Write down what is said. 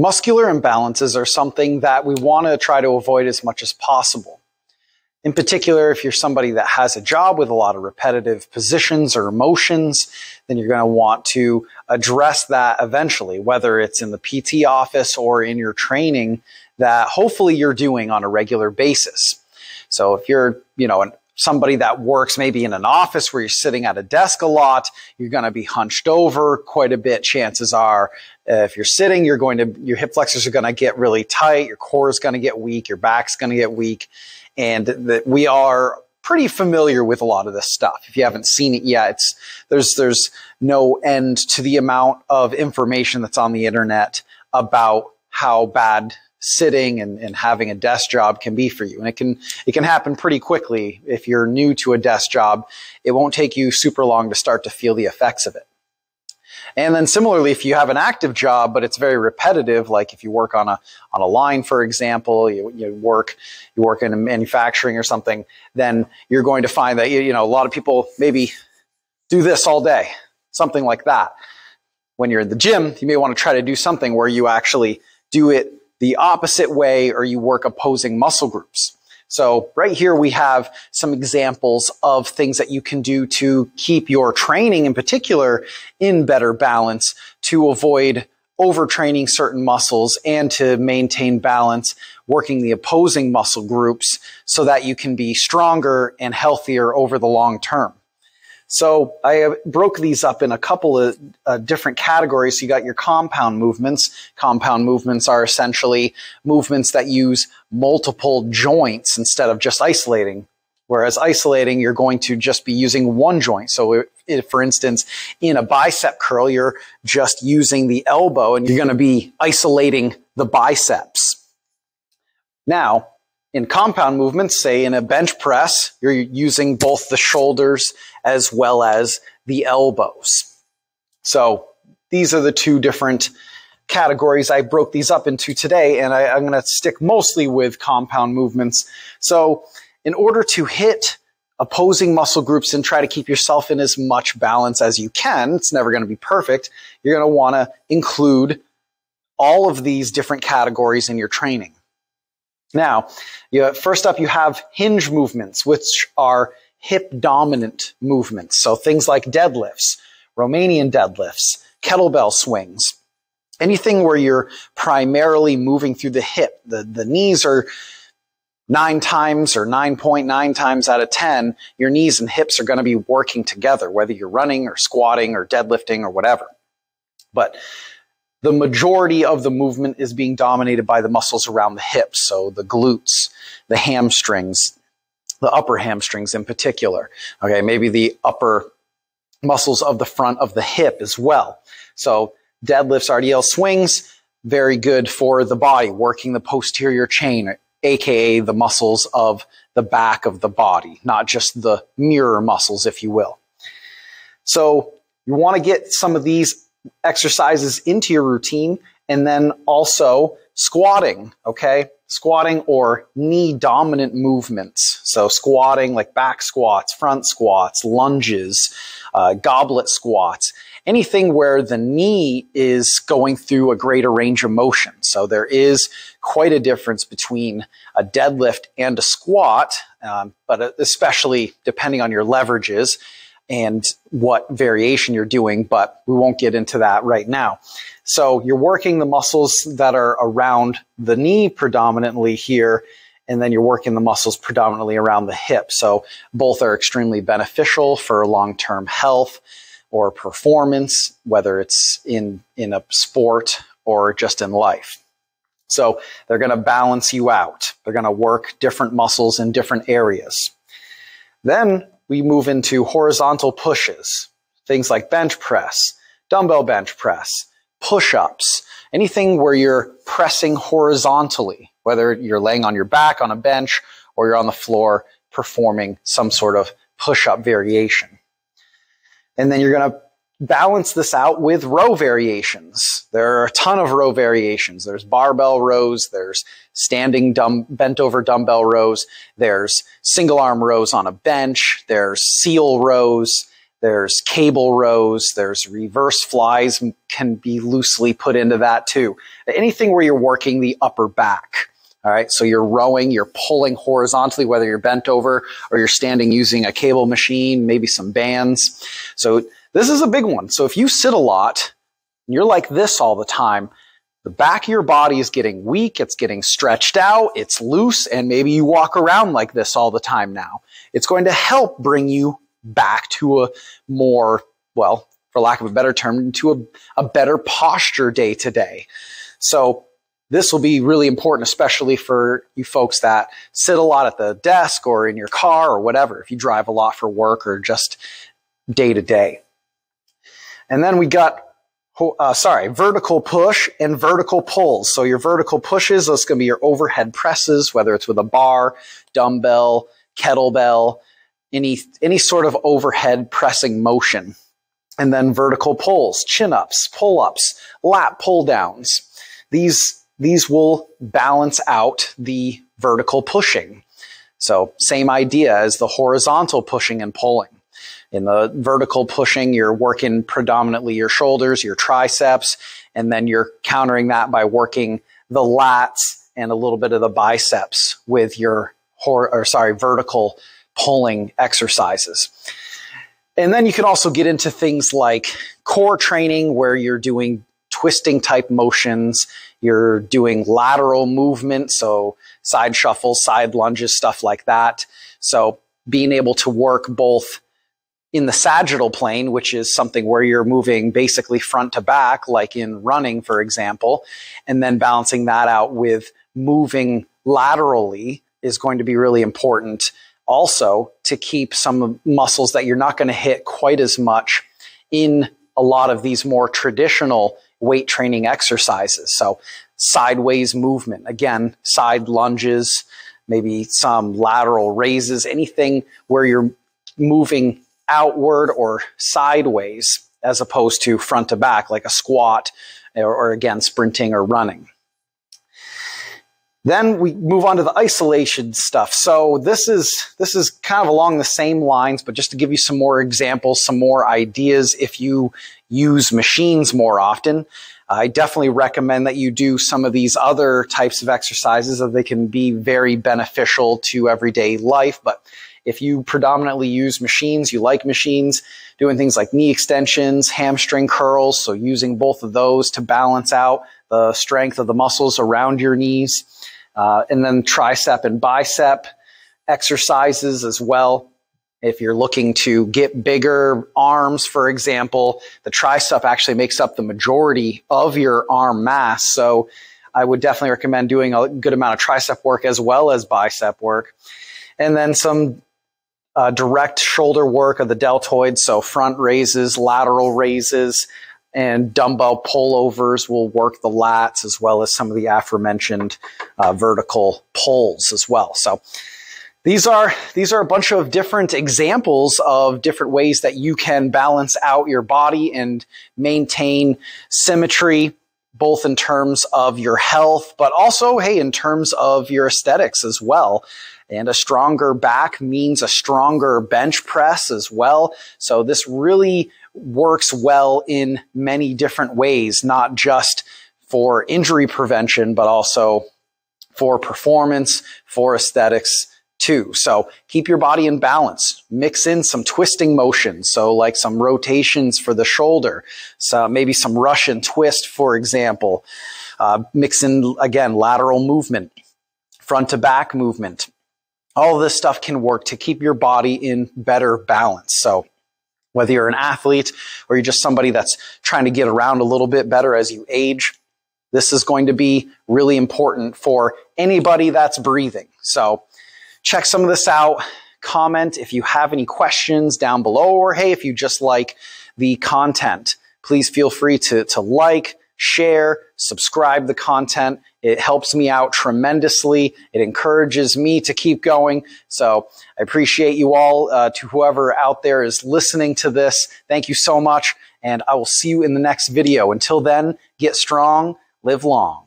Muscular imbalances are something that we want to try to avoid as much as possible. In particular, if you're somebody that has a job with a lot of repetitive positions or motions, then you're going to want to address that eventually, whether it's in the PT office or in your training that hopefully you're doing on a regular basis. So if you're, somebody that works maybe in an office where you're sitting at a desk a lot, you're going to be hunched over quite a bit. Chances are, if you're sitting, your hip flexors are going to get really tight, your core is going to get weak, your back's going to get weak. And we are pretty familiar with a lot of this stuff. If you haven't seen it yet, there's no end to the amount of information that's on the internet about how bad sitting and having a desk job can be for you. And it can happen pretty quickly. If you're new to a desk job, it won't take you super long to start to feel the effects of it. And then similarly, if you have an active job, but it's very repetitive, like if you work on a line, for example, you work in manufacturing or something, then you're going to find that, a lot of people maybe do this all day, something like that. When you're in the gym, you may want to try to do something where you actually do it the opposite way, or you work opposing muscle groups. So right here we have some examples of things that you can do to keep your training in particular in better balance, to avoid overtraining certain muscles and to maintain balance working the opposing muscle groups so that you can be stronger and healthier over the long term. So I broke these up in a couple of different categories. So you got your compound movements. Compound movements are essentially movements that use multiple joints instead of just isolating. Whereas isolating, you're going to just be using one joint. So if, for instance, in a bicep curl, you're just using the elbow and you're going to be isolating the biceps. Now, in compound movements, say in a bench press, you're using both the shoulders as well as the elbows. So these are the two different categories I broke these up into today, and I'm going to stick mostly with compound movements. So in order to hit opposing muscle groups and try to keep yourself in as much balance as you can, it's never going to be perfect, you're going to want to include all of these different categories in your training. Now, first up, you have hinge movements, which are hip dominant movements. So things like deadlifts, Romanian deadlifts, kettlebell swings, anything where you're primarily moving through the hip. The knees are 9 times or 9.9 times out of 10, your knees and hips are going to be working together, whether you're running or squatting or deadlifting or whatever. But the majority of the movement is being dominated by the muscles around the hips. So the glutes, the hamstrings, the upper hamstrings in particular. Okay, maybe the upper muscles of the front of the hip as well. So deadlifts, RDL swings, very good for the body, working the posterior chain, aka the muscles of the back of the body, not just the mirror muscles, if you will. So you want to get some of these exercises into your routine, and then also squatting, okay? Squatting or knee dominant movements. So squatting like back squats, front squats, lunges, goblet squats, anything where the knee is going through a greater range of motion. So there is quite a difference between a deadlift and a squat, but especially depending on your leverages and what variation you're doing, but we won't get into that right now. So you're working the muscles that are around the knee predominantly here, and then you're working the muscles predominantly around the hip. So both are extremely beneficial for long-term health or performance, whether it's in a sport or just in life. So they're going to balance you out. They're going to work different muscles in different areas. Then we move into horizontal pushes, things like bench press, dumbbell bench press, push-ups, anything where you're pressing horizontally, whether you're laying on your back on a bench or you're on the floor performing some sort of push-up variation. And then you're going to balance this out with row variations. There are a ton of row variations. There's barbell rows, there's standing bent over dumbbell rows, there's single arm rows on a bench, there's seal rows, There's cable rows, there's reverse flies can be loosely put into that too. Anything where you're working the upper back. All right, so you're rowing, you're pulling horizontally, whether you're bent over or you're standing using a cable machine, maybe some bands. So this is a big one. So if you sit a lot, and you're like this all the time, the back of your body is getting weak, it's getting stretched out, it's loose, and maybe you walk around like this all the time now. It's going to help bring you back to a more, well, for lack of a better term, to a better posture day to day. So this will be really important, especially for you folks that sit a lot at the desk or in your car or whatever, if you drive a lot for work or just day to day. And then we got, vertical push and vertical pulls. So your vertical pushes, those going to be your overhead presses, whether it's with a bar, dumbbell, kettlebell, any sort of overhead pressing motion. And then vertical pulls, chin-ups, pull-ups, lat pull-downs. These will balance out the vertical pushing. So same idea as the horizontal pushing and pulling. In the vertical pushing, you're working predominantly your shoulders, your triceps, and then you're countering that by working the lats and a little bit of the biceps with your vertical pulling exercises. And then you can also get into things like core training where you're doing twisting type motions, you're doing lateral movement, so side shuffles, side lunges, stuff like that. So being able to work both in the sagittal plane, which is something where you're moving basically front to back, like in running, for example, and then balancing that out with moving laterally is going to be really important also to keep some muscles that you're not going to hit quite as much in a lot of these more traditional weight training exercises. So sideways movement, again, side lunges, maybe some lateral raises, anything where you're moving outward or sideways as opposed to front to back, like a squat or again, sprinting or running. Then we move on to the isolation stuff. So this is kind of along the same lines, but just to give you some more examples, some more ideas if you use machines more often. I definitely recommend that you do some of these other types of exercises that they can be very beneficial to everyday life. But if you predominantly use machines, you like machines, doing things like knee extensions, hamstring curls, so using both of those to balance out the strength of the muscles around your knees. And then tricep and bicep exercises as well. If you're looking to get bigger arms, for example, the tricep actually makes up the majority of your arm mass. So I would definitely recommend doing a good amount of tricep work as well as bicep work. And then some direct shoulder work of the deltoids, so front raises, lateral raises, and dumbbell pullovers will work the lats as well as some of the aforementioned vertical pulls as well. So these are a bunch of different examples of different ways that you can balance out your body and maintain symmetry, both in terms of your health, but also, hey, in terms of your aesthetics as well. And a stronger back means a stronger bench press as well. So this really works well in many different ways, not just for injury prevention, but also for performance, for aesthetics too. So keep your body in balance. Mix in some twisting motions. So like some rotations for the shoulder. So maybe some Russian twist, for example. Mix in, again, lateral movement, front to back movement. All of this stuff can work to keep your body in better balance. So whether you're an athlete or you're just somebody that's trying to get around a little bit better as you age, this is going to be really important for anybody that's breathing. So check some of this out. Comment if you have any questions down below, or hey, if you just like the content, please feel free to like, share, subscribe the content. It helps me out tremendously. It encourages me to keep going. So I appreciate you all. To whoever out there is listening to this, thank you so much. And I will see you in the next video. Until then, get strong, live long.